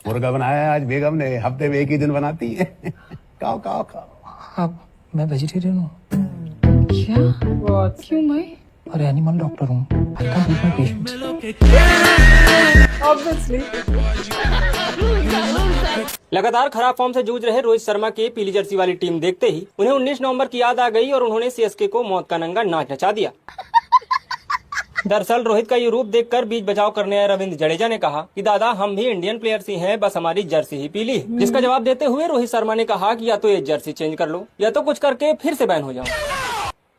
मुर्गा बनाया है आज बेगम ने, हफ्ते में एक ही दिन बनाती है। खाओ खाओ खाओ। अब मैं वेजिटेरियन हूँ। क्या? क्यों मैं? और एनिमल डॉक्टर हूँ। I can't eat my patients. Obviously. लगातार खराब फॉर्म से जूझ रहे रोहित शर्मा की पीली जर्सी वाली टीम देखते ही उन्हें 19 नवंबर की याद आ गई और उन्होंने सीएसके को मौत का नंगा नाच नचा दिया। दरअसल रोहित का ये रूप देखकर बीच बचाव करने आए रविंद्र जडेजा ने कहा कि दादा हम भी इंडियन प्लेयर्स ही हैं, बस हमारी जर्सी ही पीली है। जिसका जवाब देते हुए रोहित शर्मा ने कहा कि या तो ये जर्सी चेंज कर लो या तो कुछ करके फिर से बैन हो जाओ।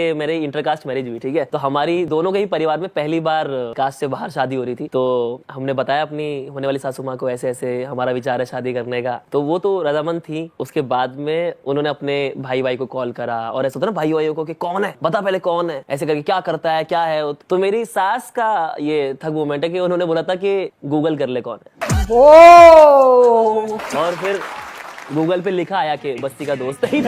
मेरे इंटरकास्ट मैरिज हुई, ठीक है, तो हमारी दोनों के ही परिवार में पहली बार कास्ट से बाहर शादी हो रही थी। तो हमने बताया अपनी होने वाली सासू माँ को ऐसे ऐसे हमारा विचार है शादी करने का, तो वो तो रजामंद थी। उसके बाद में उन्होंने अपने भाई को कॉल करा और ऐसा होता ना भाई भाइयों को कि कौन है, बता पहले कौन है, ऐसे करके क्या करता है क्या है। तो मेरी सास का ये थग मोमेंट है कि उन्होंने बोला था कि गूगल कर ले कौन है, और फिर गूगल पे लिखा आया कि बस्ती का दोस्त है।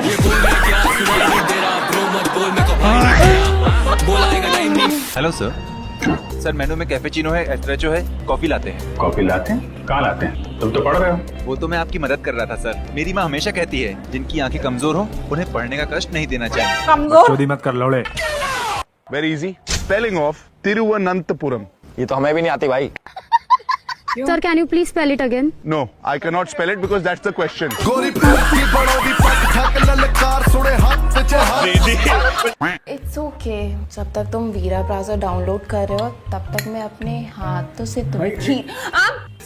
हेलो सर मेनू में कैफेचिनो है, एस्प्रेसो है, कॉफी लाते हैं। कॉफी लाते हैं? कहाँ लाते हैं? तुम तो पढ़ रहे हो। वो तो मैं आपकी मदद कर रहा था सर। मेरी माँ हमेशा कहती है जिनकी आंखें कमजोर हो उन्हें पढ़ने का कष्ट नहीं देना चाहिए। कमजोर? मत कर लौड़े। Very easy spelling of Thiruvananthapuram. ये तो हमें भी नहीं आती भाई। Sir, can you please spell it again? No, I cannot spell it because that's the question. It's okay. जब तक तुम वीरा ब्राउजर डाउनलोड कर रहे हो तब तक मैं अपने हाथों से तुम्हें क्लीन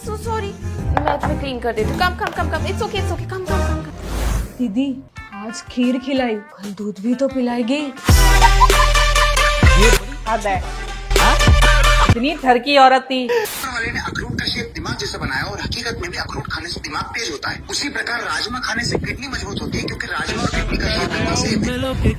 so sorry मैं तुम्हें क्लीन कर देती हूँ। कम it's okay कम दीदी आज खीर खिलाई, कल दूध भी तो पिलाएगी। हद है। इतनी ठरकी औरत थी। वाले ने अखरोट का शेप दिमाग जैसा बनाया और हकीकत में भी अखरोट खाने से दिमाग तेज होता है। उसी प्रकार राजमा खाने से किडनी मजबूत होती है क्योंकि राजमा और किडनी का शेप बिल्कुल सेम है।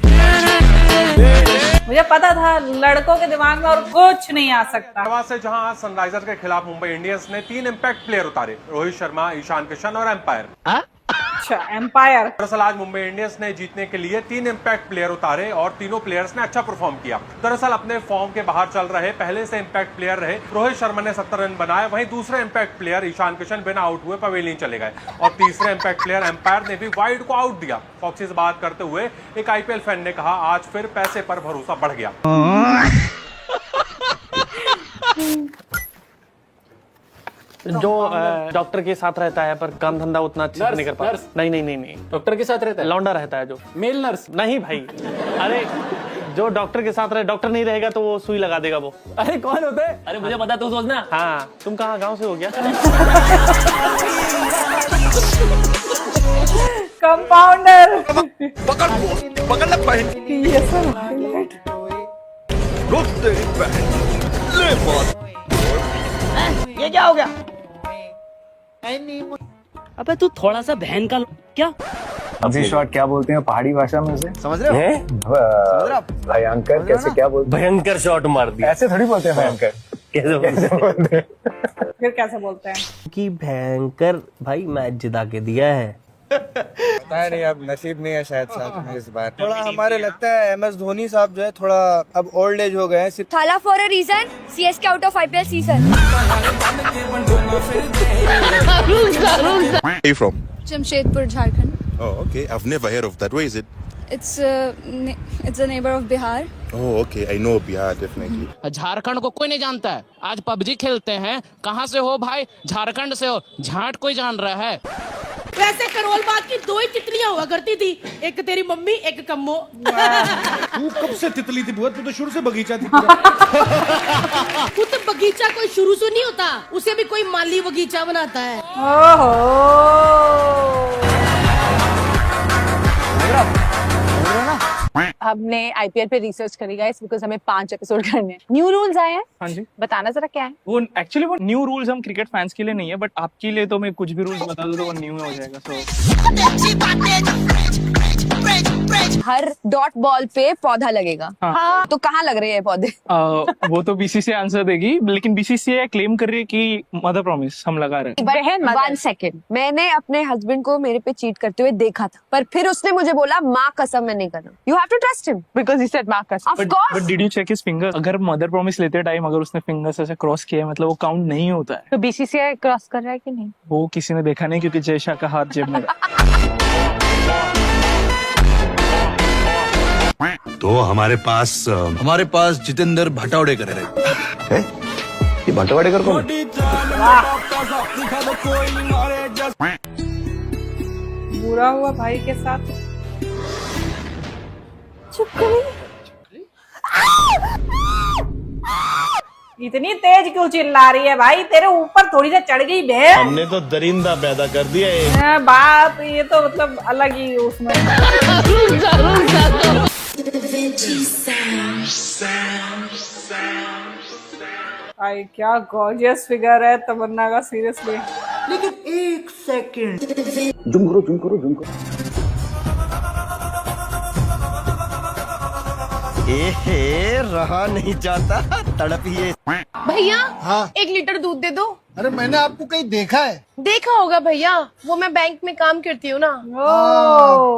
मुझे पता था लड़कों के दिमाग में और कुछ नहीं आ सकता। से जहां आज सनराइजर्स के खिलाफ मुंबई इंडियंस ने 3 इम्पैक्ट प्लेयर उतारे, रोहित शर्मा, ईशान किशन और एम्पायर। अच्छा एम्पायर। दरअसल आज मुंबई इंडियंस ने जीतने के लिए 3 इम्पैक्ट प्लेयर उतारे और तीनों प्लेयर्स ने अच्छा परफॉर्म किया। दरअसल अपने फॉर्म के बाहर चल रहे पहले से इम्पैक्ट प्लेयर रहे रोहित शर्मा ने 70 रन बनाए, वहीं दूसरे इम्पैक्ट प्लेयर ईशान किशन बिना आउट हुए पवेलियन चले गए और तीसरे इम्पैक्ट प्लेयर एम्पायर ने भी वाइड को आउट दिया। फॉक्सी से बात करते हुए एक आईपीएल फैन ने कहा आज फिर पैसे पर भरोसा बढ़ गया। जो डॉक्टर के साथ रहता है पर काम धंधा उतना अच्छा नहीं कर पाता। नहीं डॉक्टर के साथ रहता है? लौंडा रहता है जो मेल नर्स? नहीं भाई, अरे जो डॉक्टर के साथ रहे, डॉक्टर नहीं रहेगा तो वो सुई लगा देगा वो। अरे कौन होता है? अरे मुझे पता, तू सोचना। हाँ तुम कहाँ गांव से हो गया? कंपाउंडर। पकड़ ले बहन। रुक तेरी बहन। ले बात। ये क्या हो गया? अबे तू थोड़ा सा बहन का क्या? अभी शॉट क्या बोलते हैं पहाड़ी भाषा में उसे? समझ रहे हो? भयंकर कैसे क्या बोलते हैं? भयंकर शॉट मार दिया। ऐसे थोड़ी बोलते हैं भयंकर। कैसे बोलते हैं? फिर कैसे बोलते हैं? कि भयंकर भाई मैच जिता के दिया है। पता नहीं, अब नसीब नहीं है शायद साथ में इस बार। थोड़ा हमारे लगता है एमएस धोनी साहब जो है थोड़ा अब ओल्ड एज हो गए हैं। Thala for a reason. CSK out of IPL season. Where are you from? Jamshedpur, Jharkhand. Oh, okay. I've never heard of that. Where is it? It's a neighbor of Bihar. Oh, okay. I know Bihar definitely. Jharkhand को कोई नहीं जानता है। आज PUBG खेलते हैं। कहाँ से हो भाई? झारखंड से हो। झाट कोई जान रहा है? वैसे करोल बाग की 2 ही तितलियां हुआ करती थी, एक तेरी मम्मी एक कम्मो। तू कब से तितली थी बुआ? तू तो शुरू से बगीचा थी। तू तो बगीचा कोई शुरू से नहीं होता, उसे भी कोई माली बगीचा बनाता है। हमने आईपीएल पे रिसर्च करी गाइस बिकॉज़ हमें 5 एपिसोड करने हैं। न्यू रूल्स आए हैं। हाँ जी। बताना जरा क्या है? वो एक्चुअली वो न्यू रूल्स हम क्रिकेट फैंस के लिए नहीं है, बट आपके लिए तो मैं कुछ भी रूल्स बता दूं तो वो न्यू हो जाएगा। सो हर डॉट बॉल पे पौधा लगेगा। हाँ। तो कहाँ लग रहे हैं पौधे? वो तो बीसीसीआई आंसर देगी, लेकिन बीसीसीआई क्लेम कर रही है कि मदर प्रॉमिस हम लगा रहे हैं। 1 सेकेंड, मैंने अपने हस्बैंड को मेरे पे चीट करते हुए देखा था, पर फिर उसने मुझे बोला माँ कसम मैं नहीं कर रहा। You have to trust him because he said माँ कसम। Of course. But did you check his finger? अगर मदर प्रॉमिस लेते टाइम अगर उसने फिंगर्स ऐसे क्रॉस किया है, मतलब वो काउंट नहीं होता है। तो बीसीसीआई क्रॉस कर रहा है कि नहीं? वो किसी ने देखा नहीं, क्योंकि जयशा का हाथ जेब में। तो हमारे पास जितेंद्र भटौड़ेकर है। ये भटौड़ेकर कौन है? बुरा हुआ भाई के साथ। चुप करो। इतनी तेज क्यों चिल्ला रही है भाई? तेरे ऊपर थोड़ी सी चढ़ गई बहन। हमने तो दरिंदा पैदा कर दिया है। बाप, ये तो मतलब अलग ही उसमें। भाई क्या गॉर्जियस फिगर है तमन्ना का, सीरियसली। लेकिन 1 सेकंड, जूम करो। रहा नहीं जाता, तड़प ही है। भैया, हाँ 1 लीटर दूध दे दो। अरे मैंने आपको कहीं देखा है। देखा होगा भैया, वो मैं बैंक में काम करती हूँ ना।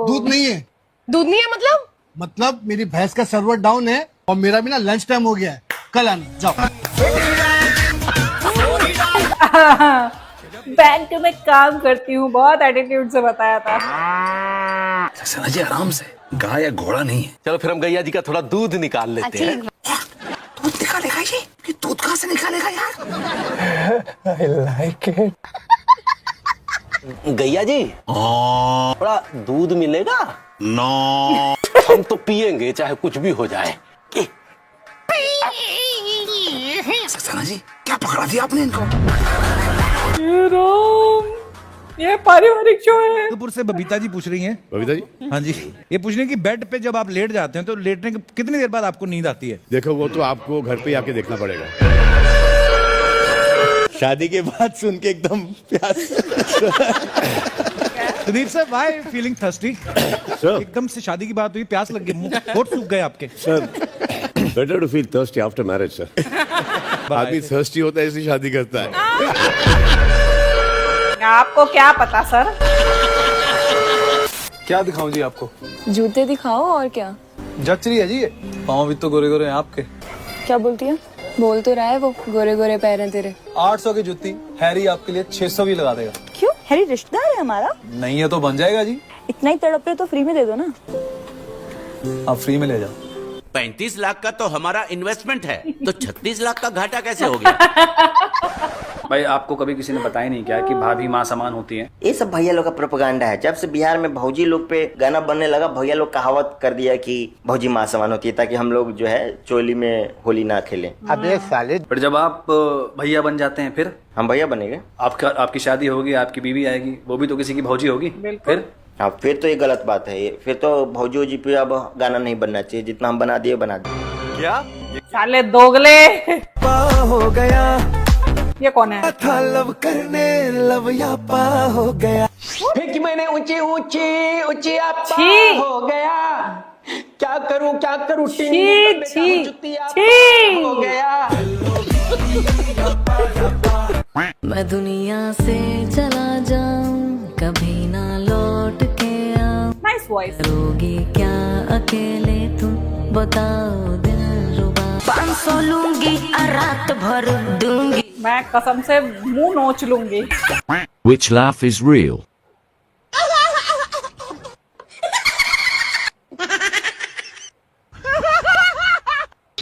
दूध नहीं है। दूध नहीं है मतलब मेरी भैंस का सर्वर डाउन है और मेरा भी ना लंच टाइम हो गया है, कल आना। जाओ। बैंक में काम करती हूँ, बहुत एटीट्यूड से बताया था। सक्सेना जी आराम से, गाय या घोड़ा नहीं है। चलो फिर हम गैया जी का थोड़ा दूध निकाल लेते हैं। दूध निकालेगा ये दूध कहाँ से निकालेगा यार? I like it. गैया जी, थोड़ा दूध मिलेगा? नो, हम तो पियेंगे चाहे कुछ भी हो जाए। सक्सेना जी क्या पकड़ा दिया आपने इनको? ये पारिवारिक शो है। जोधपुर से बबीता जी पूछ रही हैं। बबीता जी? हाँ जी, ये पूछ रही हैं कि बेड पे जब आप लेट जाते हैं तो लेटने के कितनी देर बाद आपको नींद आती है? देखो वो तो आपको घर पे आके देखना पड़ेगा। शादी के बाद सुन के एकदम प्यास। Sudeep sir, why feeling thirsty? एकदम से शादी की बात हुई, प्यास लग गई, मुंह होठ सूख गए आपके। Sir, better to feel thirsty after marriage sir. आदमी थर्स्टी होता है इसलिए शादी करता है। आपको क्या पता सर? क्या दिखाऊं जी आपको? जूते दिखाओ और क्या। जच रही है जी, पाँव भी तो गोरे गोरे हैं आपके। क्या बोलती है? बोल तो रहा है वो, गोरे गोरे पैर हैं तेरे। 800 की जूती, हैरी आपके लिए 600 भी लगा देगा। क्यों? हैरी रिश्तेदार है हमारा। नहीं है तो बन जाएगा जी। इतना ही तड़प रहे तो फ्री में दे दो ना। आप फ्री में ले जाओ। 35 लाख का तो हमारा इन्वेस्टमेंट है, तो 36 लाख का घाटा कैसे हो गया? भाई आपको कभी किसी ने बताया नहीं क्या कि भाभी माँ समान होती है? ये सब भैया लोग का प्रोपेगेंडा है। जब से बिहार में भौजी लोग पे गाना बनने लगा, भैया लोग कहावत कर दिया कि भौजी माँ समान होती है, ताकि हम लोग जो है चोली में होली ना खेलें। अबे साले। पर जब आप भैया बन जाते हैं फिर? हम भैया बनेंगे। आपकी शादी होगी, आपकी बीवी आएगी, वो भी तो किसी की भौजी होगी। फिर हाँ, फिर तो ये गलत बात है। ये फिर तो भौजी जी पे अब गाना नहीं बनना चाहिए। जितना हम बना दिए बना दिए। क्या साले दोगले हो गया? ये कौन है? लव करने लव यापा हो गया। कि मैंने ऊंची ऊंची ऊंची आपा हो गया। क्या करूं छी छी हो गया। मैं दुनिया से चला जाऊं, कभी ना लौट के आऊं। Nice voice. करोगी क्या अकेले तुम, बताओ दिलरुबा। 500 लूंगी रात भर दूंगी। मैं कसम से मुंह नोच लूंगी। Which laugh is real?